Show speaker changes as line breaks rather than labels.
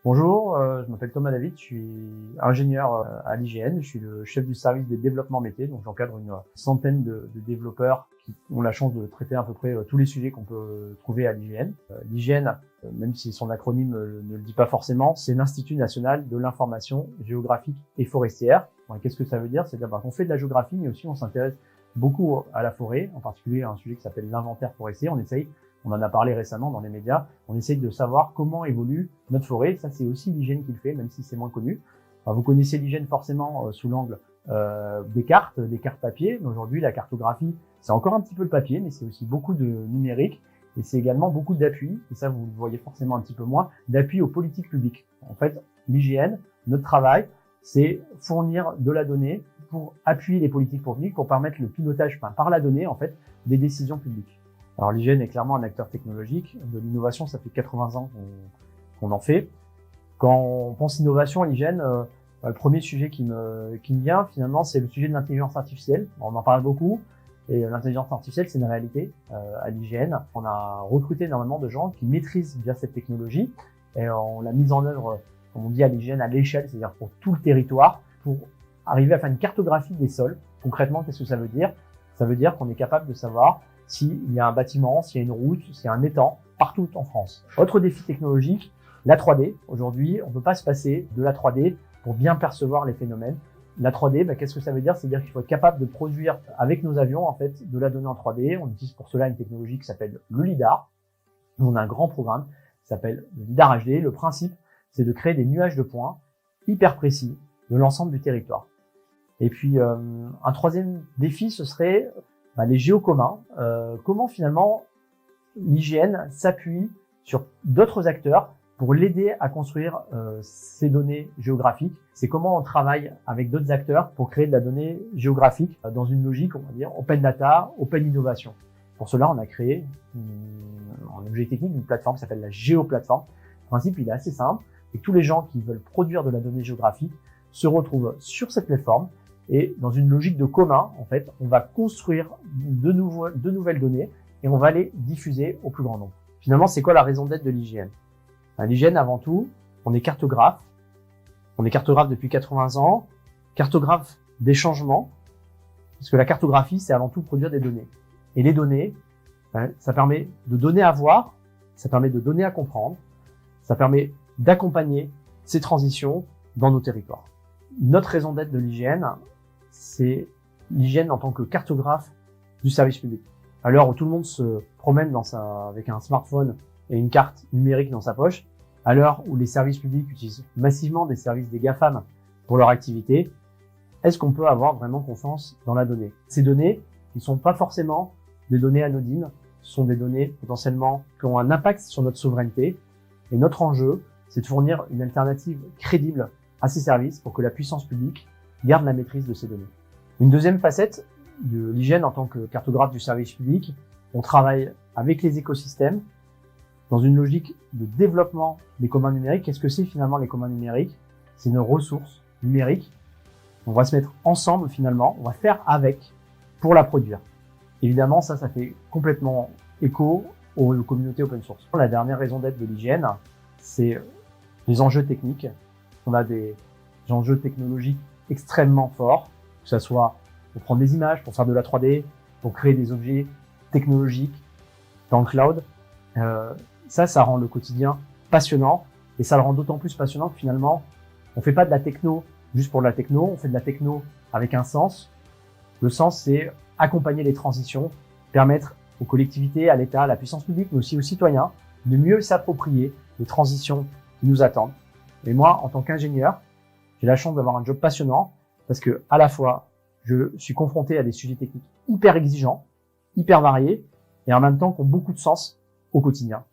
Bonjour, je m'appelle Thomas David, je suis ingénieur à l'IGN, je suis le chef du service des développements métiers, donc j'encadre une centaine de développeurs qui ont la chance de traiter à peu près tous les sujets qu'on peut trouver à l'IGN. L'IGN, même si son acronyme ne le dit pas forcément, c'est l'Institut national de l'information géographique et forestière. Qu'est-ce que ça veut dire? C'est-à-dire qu'on fait de la géographie, mais aussi on s'intéresse beaucoup à la forêt, en particulier à un sujet qui s'appelle l'inventaire forestier. On en a parlé récemment dans les médias, on essaye de savoir comment évolue notre forêt. Ça, c'est aussi l'IGN qui le fait, même si c'est moins connu. Alors, vous connaissez l'IGN forcément sous l'angle des cartes papier. Aujourd'hui, la cartographie, c'est encore un petit peu le papier, mais c'est aussi beaucoup de numérique. Et c'est également beaucoup d'appui, et ça, vous le voyez forcément un petit peu moins, d'appui aux politiques publiques. En fait, l'IGN, notre travail, c'est fournir de la donnée pour appuyer les politiques publiques, pour permettre le pilotage par la donnée, en fait, des décisions publiques. Alors l'IGN est clairement un acteur technologique. De l'innovation, ça fait 80 ans qu'on en fait. Quand on pense innovation à l'IGN, le premier sujet qui me vient finalement, c'est le sujet de l'intelligence artificielle. On en parle beaucoup, et l'intelligence artificielle, c'est une réalité à l'IGN. On a recruté énormément de gens qui maîtrisent bien cette technologie, et on l'a mise en œuvre, comme on dit à l'IGN, à l'échelle, c'est-à-dire pour tout le territoire, pour arriver à faire une cartographie des sols. Concrètement, qu'est-ce que ça veut dire? Ça veut dire qu'on est capable de savoir s'il y a un bâtiment, s'il y a une route, s'il y a un étang, partout en France. Autre défi technologique, la 3D. Aujourd'hui, on ne peut pas se passer de la 3D pour bien percevoir les phénomènes. La 3D, qu'est-ce que ça veut dire? C'est-à-dire qu'il faut être capable de produire avec nos avions, en fait, de la donnée en 3D. On utilise pour cela une technologie qui s'appelle le LiDAR. On a un grand programme qui s'appelle le LiDAR HD. Le principe, c'est de créer des nuages de points hyper précis de l'ensemble du territoire. Et puis, un troisième défi, ce serait les géocommuns. Comment finalement l'IGN s'appuie sur d'autres acteurs pour l'aider à construire ces données géographiques. C'est comment on travaille avec d'autres acteurs pour créer de la donnée géographique dans une logique, on va dire, open data, open innovation. Pour cela, on a créé un objet technique, une plateforme qui s'appelle la GeoPlateforme. Le principe, il est assez simple, et tous les gens qui veulent produire de la donnée géographique se retrouvent sur cette plateforme. Et dans une logique de commun, en fait, on va construire de nouvelles données et on va les diffuser au plus grand nombre. Finalement, c'est quoi la raison d'être de l'IGN? L'IGN, avant tout, on est cartographe. On est cartographe depuis 80 ans, cartographe des changements, parce que la cartographie, c'est avant tout produire des données. Et les données, ça permet de donner à voir, ça permet de donner à comprendre, ça permet d'accompagner ces transitions dans nos territoires. Notre raison d'être de l'IGN, c'est l'IGN en tant que cartographe du service public. À l'heure où tout le monde se promène avec un smartphone et une carte numérique dans sa poche, à l'heure où les services publics utilisent massivement des services des GAFAM pour leur activité, est-ce qu'on peut avoir vraiment confiance dans la donnée? Ces données, qui ne sont pas forcément des données anodines, ce sont des données potentiellement qui ont un impact sur notre souveraineté. Et notre enjeu, c'est de fournir une alternative crédible à ces services pour que la puissance publique garde la maîtrise de ces données. Une deuxième facette de l'IGN en tant que cartographe du service public, on travaille avec les écosystèmes dans une logique de développement des communs numériques. Qu'est-ce que c'est finalement les communs numériques? C'est nos ressources numériques. On va se mettre ensemble finalement, on va faire avec pour la produire. Évidemment, ça fait complètement écho aux communautés open source. La dernière raison d'être de l'IGN, c'est les enjeux techniques. On a des enjeux technologiques extrêmement forts, que ce soit pour prendre des images, pour faire de la 3D, pour créer des objets technologiques dans le cloud. Ça rend le quotidien passionnant, et ça le rend d'autant plus passionnant que finalement, on fait pas de la techno juste pour de la techno, on fait de la techno avec un sens. Le sens, c'est accompagner les transitions, permettre aux collectivités, à l'État, à la puissance publique, mais aussi aux citoyens, de mieux s'approprier les transitions qui nous attendent. Et moi, en tant qu'ingénieur, j'ai la chance d'avoir un job passionnant parce que, à la fois, je suis confronté à des sujets techniques hyper exigeants, hyper variés, et en même temps qui ont beaucoup de sens au quotidien.